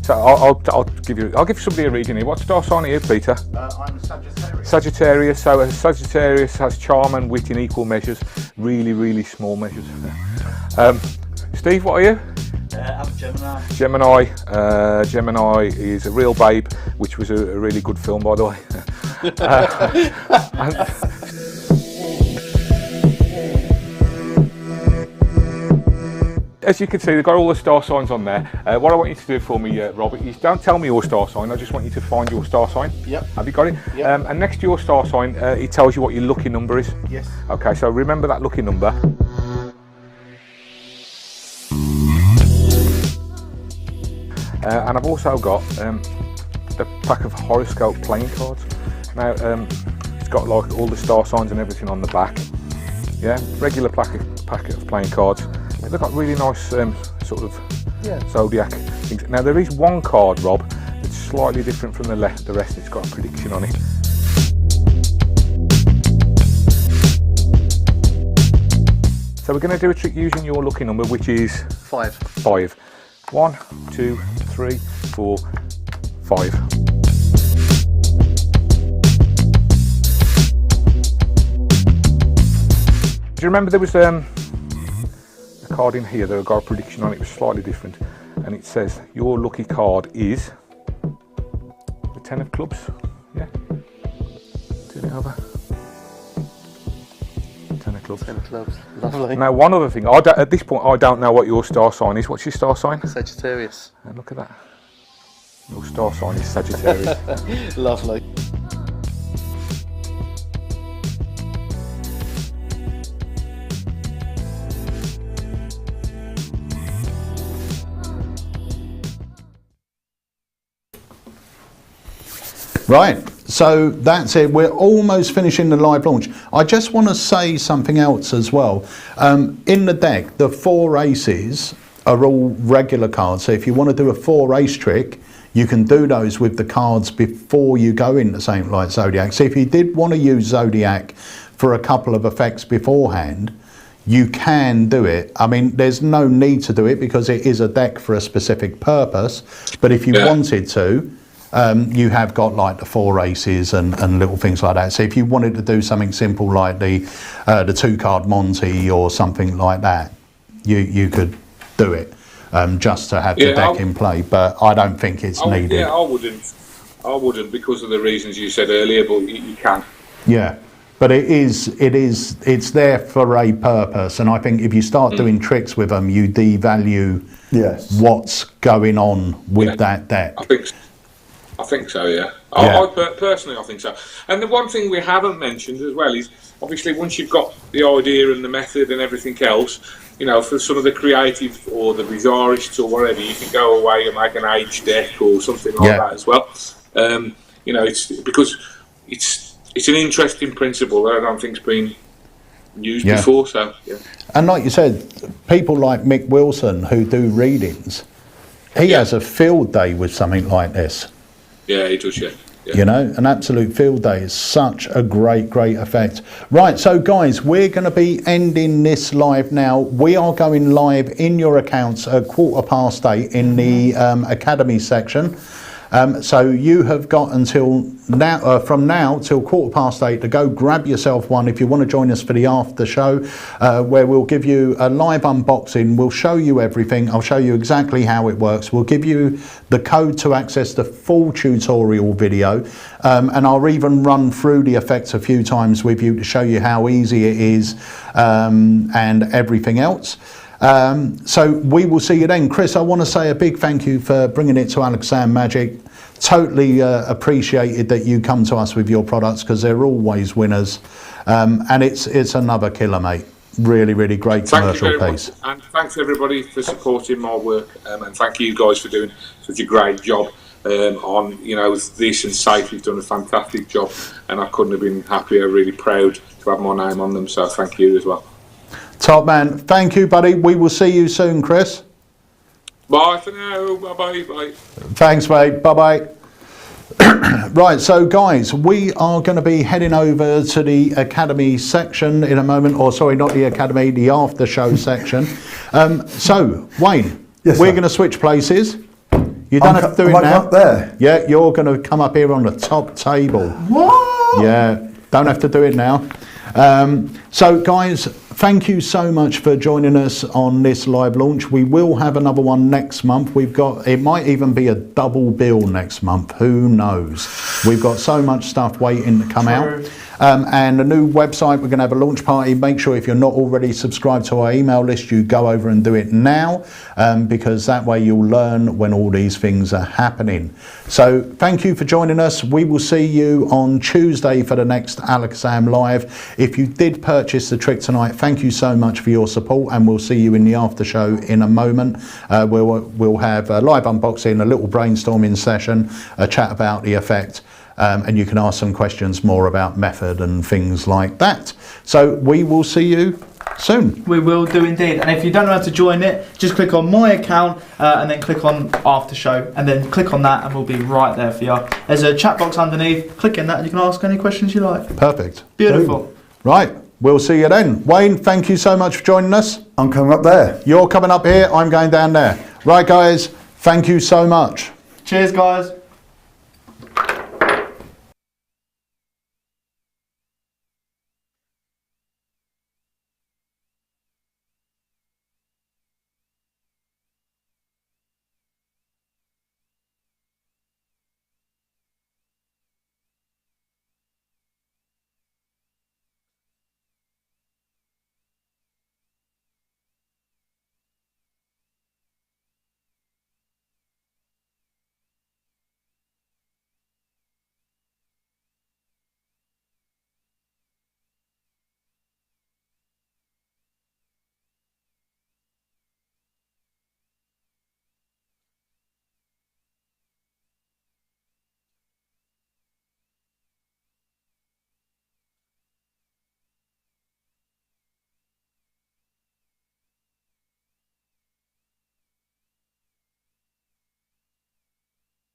So I'll give somebody a reading here. What star sign are you, Peter? I'm a Sagittarius. Sagittarius. So a Sagittarius has charm and wit in equal measures, really, really small measures. Steve, what are you? I'm Gemini. Gemini is a real babe, which was a really good film, by the way. As you can see, they've got all the star signs on there. What I want you to do for me, Robert, is don't tell me your star sign. I just want you to find your star sign. Yep. Have you got it? Yep. And next to your star sign, it tells you what your lucky number is. Yes. Okay, so remember that lucky number. and I've also got the pack of horoscope playing cards. Now it's got like all the star signs and everything on the back. Yeah, regular packet of playing cards. They've got really nice sort of Zodiac things. Now there is one card, Rob, that's slightly different from the rest. It's got a prediction on it. So we're going to do a trick using your lucky number, which is 5. 5. 1, 2, 3, 4, 5. Do you remember there was a card in here that got a prediction on it? It was slightly different, and it says your lucky card is the 10 of clubs. Yeah, turn it over. 10 of clubs. 10 of clubs. Lovely. Now, one other thing, at this point I don't know what your star sign is. What's your star sign? Sagittarius. And look at that. Your star sign is Sagittarius. Lovely. Right, so that's it. We're almost finishing the live launch. I just want to say something else as well. In the deck, the 4 aces are all regular cards. So if you want to do a 4 ace trick, you can do those with the cards before you go into something like Zodiac. So if you did want to use Zodiac for a couple of effects beforehand, you can do it. I mean, there's no need to do it because it is a deck for a specific purpose. But if you wanted to, you have got like the 4 aces and little things like that. So if you wanted to do something simple like the 2-card Monty or something like that, you could do it just to have the deck in play. But I don't think it's needed. Yeah, I wouldn't because of the reasons you said earlier. But you can. Yeah, but it's there for a purpose. And I think if you start doing tricks with them, you devalue what's going on with that deck. I think so, yeah. I personally think so. And the one thing we haven't mentioned as well is, obviously, once you've got the idea and the method and everything else, you know, for some of the creative or the bizarrists or whatever, you can go away and make an age deck or something like that as well. You know, it's because it's an interesting principle that I don't think's been used before. So, And like you said, people like Mick Wilson who do readings, he has a field day with something like this. Yeah, he does, yeah. You know, an absolute field day is such a great effect. Right, so guys, we're going to be ending this live now. We are going live in your accounts at 8:15 in the Academy section. So you have got until now, from now till 8:15 to go grab yourself one if you want to join us for the after show, where we'll give you a live unboxing. We'll show you everything. I'll show you exactly how it works. We'll give you the code to access the full tutorial video, and I'll even run through the effects a few times with you to show you how easy it is, and everything else. So we will see you then. Chris, I want to say a big thank you for bringing it to Alakazam Magic. Totally appreciated that you come to us with your products because they're always winners, and it's another killer, mate. Really great commercial piece. And thanks everybody for supporting my work, and thank you guys for doing such a great job on, you know, this and Safe. You've done a fantastic job, and I couldn't have been happier. Really proud to have my name on them. So thank you as well. Top man, thank you, buddy. We will see you soon, Chris. Bye for now. Bye. Thanks, mate. Bye. Right, so guys, we are going to be heading over to the Academy section in a moment, or sorry, not the Academy, the after show section. So, Wayne, we're going to switch places. You don't have to do it now. Up there? Yeah, you're going to come up here on the top table. What? Yeah, don't have to do it now. So guys, thank you so much for joining us on this live launch. We will have another one next month. It might even be a double bill next month. Who knows? We've got so much stuff waiting to come out. And a new website, we're going to have a launch party. Make sure if you're not already subscribed to our email list, you go over and do it now, because that way you'll learn when all these things are happening. So thank you for joining us. We will see you on Tuesday for the next AlakazamLive. If you did purchase the trick tonight, thank thank you so much for your support, and we'll see you in the after show in a moment. We'll have a live unboxing, a little brainstorming session, a chat about the effect, and you can ask some questions more about method and things like that. So we will see you soon. We will do indeed. And if you don't know how to join it, just click on my account and then click on after show, and then click on that and we'll be right there for you. There's a chat box underneath. Click in that and you can ask any questions you like. Perfect. Beautiful. Right, we'll see you then. Wayne, thank you so much for joining us. I'm coming up there. You're coming up here, I'm going down there. Right guys, thank you so much. Cheers guys.